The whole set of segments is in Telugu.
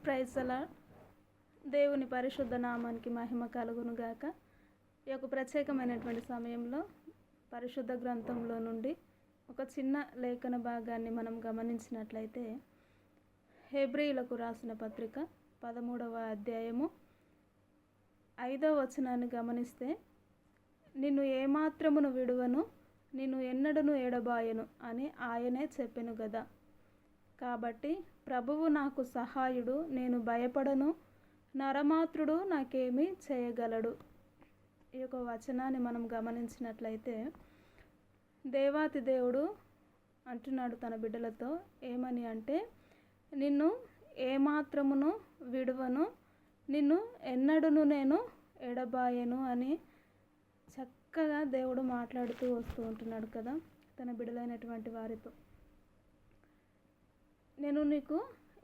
Praise the lord. దేవుని పరిశుద్ధ నామానికి మహిమ కలుగును గాక. ఈ యొక్క ప్రత్యేకమైనటువంటి సమయంలో పరిశుద్ధ గ్రంథంలో నుండి ఒక చిన్న లేఖన భాగాన్ని మనం గమనించినట్లయితే, హెబ్రీయులకు రాసిన పత్రిక 13వ అధ్యాయము 5వ వచనాన్ని గమనిస్తే, నిన్ను ఏమాత్రమును విడువను, నిన్ను ఎన్నడను ఎడబాయను అని ఆయనే చెప్పెను గదా. కాబట్టి ప్రభువు నాకు సహాయుడు, నేను భయపడను, నరమాత్రుడు నాకేమీ చేయగలడు. ఈ యొక్క వచనాన్ని మనం గమనించినట్లయితే, దేవాతి దేవుడు అంటున్నాడు తన బిడ్డలతో ఏమని అంటే, నిన్ను ఏమాత్రమును విడువను, నిన్ను ఎన్నడూను నేను ఎడబాయను అని చక్కగా దేవుడు మాట్లాడుతూ వస్తూ ఉంటున్నాడు కదా తన బిడ్డలైనటువంటి వారితో. నేను నీకు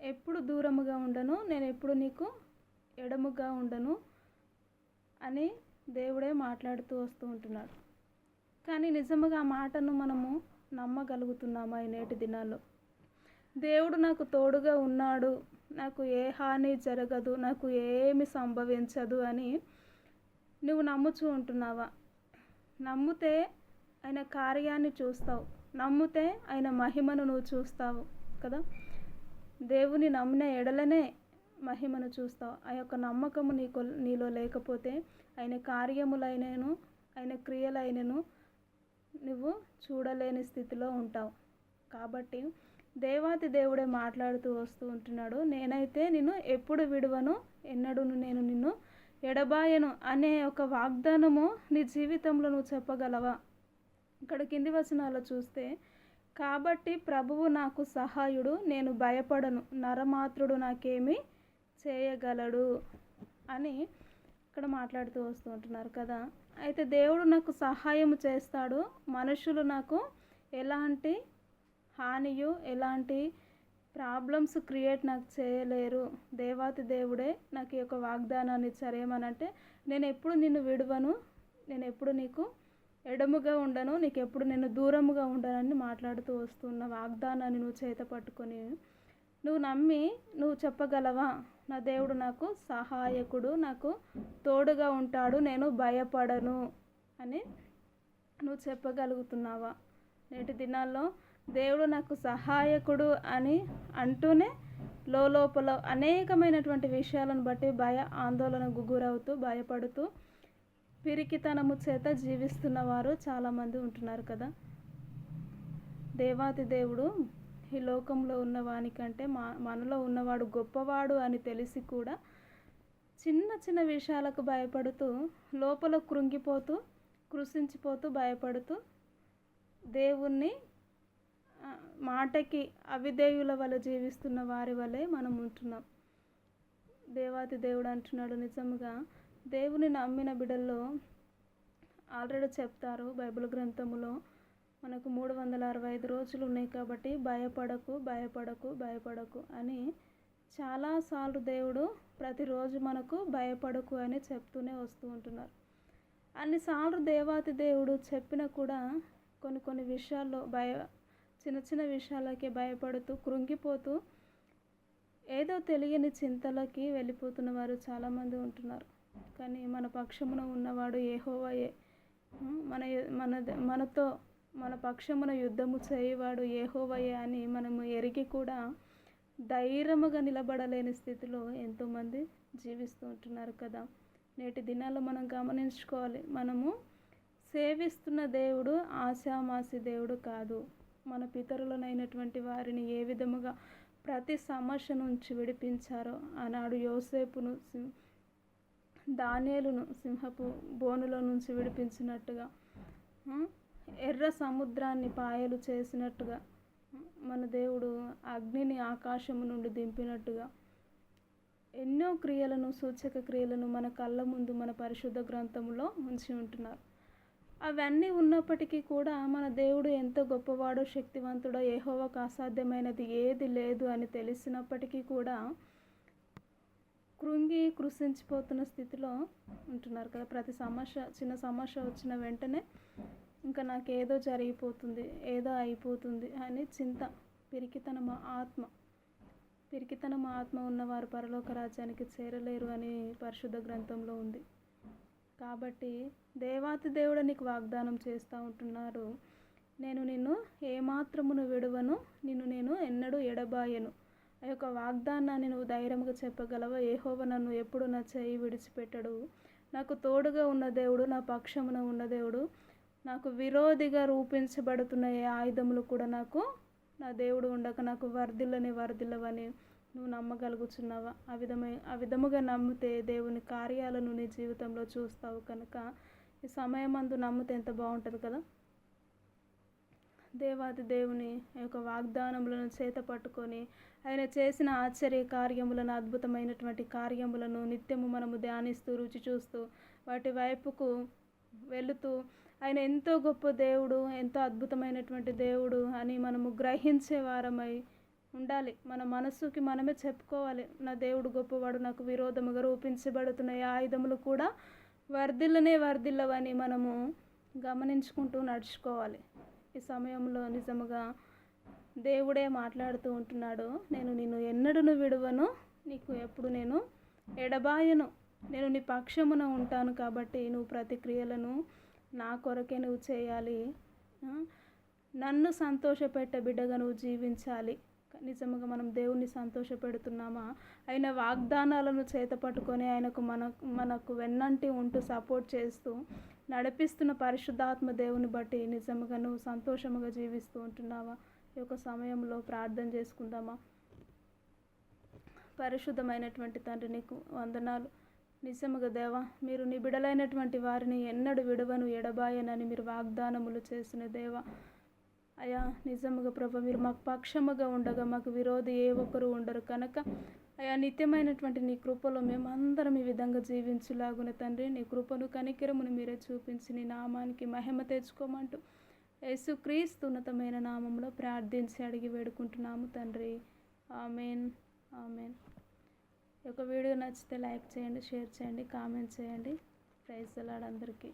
ఎప్పుడు దూరముగా ఉండను, నేను ఎప్పుడు నీకు ఎడముగా ఉండను అని దేవుడే మాట్లాడుతూ వస్తూ ఉంటున్నాడు. కానీ నిజముగా ఆ మాటను మనము నమ్మగలుగుతున్నామా ఈ నేటి దినాల్లో? దేవుడు నాకు తోడుగా ఉన్నాడు, నాకు ఏ హాని జరగదు, నాకు ఏమి సంభవించదు అని నువ్వు నమ్ముచూ ఉంటున్నావా? నమ్మితే ఆయన కార్యాన్ని చూస్తావు, నమ్మితే ఆయన మహిమను నువ్వు చూస్తావు కదా. దేవుని నమ్మిన ఎడలనే మహిమను చూస్తావు. ఆ యొక్క నమ్మకము నీలో లేకపోతే ఆయన కార్యములైనను ఆయన క్రియలైనను నువ్వు చూడలేని స్థితిలో ఉంటావు. కాబట్టి దేవాతి దేవుడే మాట్లాడుతూ వస్తూ ఉంటున్నాడు, నేనైతే నిన్ను ఎప్పుడు విడువను, ఎన్నడూను నేను నిన్ను ఎడబాయను అనే ఒక వాగ్దానము నీ జీవితంలో నువ్వు చెప్పగలవా? ఇక్కడ కింది వచనాల్లో చూస్తే, కాబట్టి ప్రభువు నాకు సహాయుడు, నేను భయపడను, నరమాత్రుడు నాకేమీ చేయగలడు అని ఇక్కడ మాట్లాడుతూ వస్తూ ఉంటున్నారు కదా. అయితే దేవుడు నాకు సహాయం చేస్తాడు, మనుషులు నాకు ఎలాంటి హానియు ఎలాంటి ప్రాబ్లమ్స్ క్రియేట్ నాకు చేయలేరు. దేవాతి దేవుడే నాకు ఈ యొక్క వాగ్దానాన్ని ఇచ్చారు. ఏమనంటే, నేను ఎప్పుడు నిన్ను విడువను, నేను ఎప్పుడు నీకు ఎడముగా ఉండను, నీకు ఎప్పుడు నేను దూరముగా ఉండనని మాట్లాడుతూ వస్తున్న వాగ్దానాన్ని నువ్వు చేత పట్టుకొని నువ్వు నమ్మి నువ్వు చెప్పగలవా? నా దేవుడు నాకు సహాయకుడు, నాకు తోడుగా ఉంటాడు, నేను భయపడను అని నువ్వు చెప్పగలుగుతున్నావా? నేటి దినాల్లో దేవుడు నాకు సహాయకుడు అని అంటూనే లోపల అనేకమైనటువంటి విషయాలను బట్టి ఆందోళనకు గురవుతూ భయపడుతూ పిరికితనము చేత జీవిస్తున్న వారు చాలామంది ఉంటున్నారు కదా. దేవాతి దేవుడు ఈ లోకంలో ఉన్నవానికంటే మనలో ఉన్నవాడు గొప్పవాడు అని తెలిసి కూడా చిన్న చిన్న విషయాలకు భయపడుతూ లోపల కృంగిపోతూ కృషించిపోతూ భయపడుతూ దేవుణ్ణి మాటకి అవిధేయుల వల్ల జీవిస్తున్న వారి వల్లే మనం ఉంటున్నాం. దేవాతి దేవుడు అంటున్నాడు, నిజంగా దేవుని నమ్మిన బిడ్డల్లో ఆల్రెడీ చెప్తారు బైబిల్ గ్రంథములో, మనకు 365 రోజులు ఉన్నాయి కాబట్టి భయపడకు భయపడకు భయపడకు అని చాలాసార్లు దేవుడు ప్రతిరోజు మనకు భయపడకు అని చెప్తూనే వస్తూ ఉంటున్నారు. అన్నిసార్లు దేవాతి దేవుడు చెప్పినా కూడా కొన్ని విషయాల్లో చిన్న చిన్న విషయాలకే భయపడుతూ కృంగిపోతూ ఏదో తెలియని చింతలకి వెళ్ళిపోతున్న వారు చాలామంది ఉంటున్నారు. కానీ మన పక్షమున ఉన్నవాడు యెహోవాయే. మనతో మన పక్షమున యుద్ధము చేయవాడు యెహోవాయే అని మనము ఎరిగి కూడా ధైర్యముగా నిలబడలేని స్థితిలో ఎంతోమంది జీవిస్తూ ఉంటున్నారు కదా. నేటి దినాల్లో మనం గమనించుకోవాలి, మనము సేవిస్తున్న దేవుడు ఆశామాసి దేవుడు కాదు. మన పితరులనైనటువంటి వారిని ఏ విధముగా ప్రతి సమస్య నుంచి విడిపించారో, ఆనాడు యోసేపును దానియేలును సింహపు బోనులో నుంచి విడిపించినట్టుగా, ఎర్ర సముద్రాన్ని పాయలు చేసినట్టుగా, మన దేవుడు అగ్నిని ఆకాశము నుండి దింపినట్టుగా ఎన్నో క్రియలను సూచక క్రియలను మన కళ్ళ ముందు మన పరిశుద్ధ గ్రంథంలో ఉంచి ఉంటున్నారు. అవన్నీ ఉన్నప్పటికీ కూడా మన దేవుడు ఎంతో గొప్పవాడో శక్తివంతుడో, యెహోవాకు అసాధ్యమైనది ఏది లేదు అని తెలిసినప్పటికీ కూడా కృషించిపోతున్న స్థితిలో ఉంటున్నారు కదా. ప్రతి చిన్న సమస్య వచ్చిన వెంటనే ఇంకా నాకేదో జరిగిపోతుంది, ఏదో అయిపోతుంది అని చింత, పిరికితనం, ఆత్మ పిరికితనం ఆత్మ ఉన్నవారు పరలోక రాజ్యానికి చేరలేరు అని పరిశుద్ధ గ్రంథంలో ఉంది. కాబట్టి దేవాతి దేవుడు నీకు వాగ్దానం చేస్తూ ఉంటున్నారు, నేను నిన్ను ఏమాత్రమును విడువను, నిన్ను నేను ఎన్నడూ ఎడబాయను. ఆ యొక్క వాగ్దానాన్ని నువ్వు ధైర్యంగా చెప్పగలవా? యెహోవా నన్ను ఎప్పుడు నా చేయి విడిచిపెట్టడు, నాకు తోడుగా ఉన్న దేవుడు, నా పక్షమున ఉన్న దేవుడు, నాకు విరోధిగా రూపించబడుతున్న ఏ ఆయుధములు కూడా నాకు నా దేవుడు ఉండక నాకు వర్ధిల్లవని నువ్వు నమ్మగలుగుతున్నావా? ఆ విధముగా నమ్మితే దేవుని కార్యాలను నీ జీవితంలో చూస్తావు. కనుక ఈ సమయమందు నమ్మితే ఎంత బాగుంటుంది కదా. దేవాది దేవుని యొక్క వాగ్దానములను చేత పట్టుకొని ఆయన చేసిన ఆశ్చర్య కార్యములను, అద్భుతమైనటువంటి కార్యములను నిత్యము మనము ధ్యానిస్తూ రుచి చూస్తూ వాటి వైపుకు వెళుతూ ఆయన ఎంతో గొప్ప దేవుడు, ఎంతో అద్భుతమైనటువంటి దేవుడు అని మనము గ్రహించే వారమై ఉండాలి. మన మనస్సుకి మనమే చెప్పుకోవాలి, నా దేవుడు గొప్పవాడు, నాకు విరోధముగా రూపించబడుతున్న ఈ ఆయుధములు కూడా వర్ధిల్లవని మనము గమనించుకుంటూ నడుచుకోవాలి. ఈ సమయంలో నిజముగా దేవుడే మాట్లాడుతూ ఉంటున్నాడు, నేను నిన్ను ఎన్నడూ విడువను, నీకు ఎప్పుడు నేను ఎడబాయను, నేను నీ పక్షమున ఉంటాను. కాబట్టి నువ్వు ప్రతిక్రియలను నా కొరకే నువ్వు చేయాలి, నన్ను సంతోషపెట్టే బిడ్డగా నువ్వు జీవించాలి. నిజంగా మనం దేవుణ్ణి సంతోషపెడుతున్నామా? ఆయన వాగ్దానాలను చేత పట్టుకొని ఆయనకు మనకు వెన్నంటి ఉంటూ సపోర్ట్ చేస్తూ నడిపిస్తున్న పరిశుద్ధాత్మ దేవుని బట్టి నిజంగా నువ్వు సంతోషముగా జీవిస్తూ ఉంటున్నావా? ఈ యొక్క సమయంలో ప్రార్థన చేసుకుందామా? పరిశుద్ధమైనటువంటి తండ్రి, నీకు వందనాలు. నిజముగా దేవా, మీరు నీ బిడలైనటువంటి వారిని ఎన్నడూ విడవను ఎడబాయనని మీరు వాగ్దానములు చేసిన దేవా అయ్యా, నిజముగా ప్రభు, మీరు మాకు పక్షముగా ఉండగా మాకు విరోధి ఏ ఒక్కరు ఉండరు. కనుక అయ్యా, నిత్యమైనటువంటి నీ కృపలో మేమందరం ఈ విధంగా జీవించులాగున తండ్రి, నీ కృపను కనికరమును మీరే చూపించి నీ నామానికి మహిమ తెచ్చుకోమంటూ యేసుక్రీస్తు ఉన్నతమైన నామంలో ప్రార్థించి అడిగి వేడుకుంటున్నాము తండ్రి. Amen, amen. ఈ యొక్క వీడియో నచ్చితే లైక్ చేయండి, షేర్ చేయండి, కామెంట్ చేయండి. ప్రైజ్ ది లార్డ్ అందరికీ.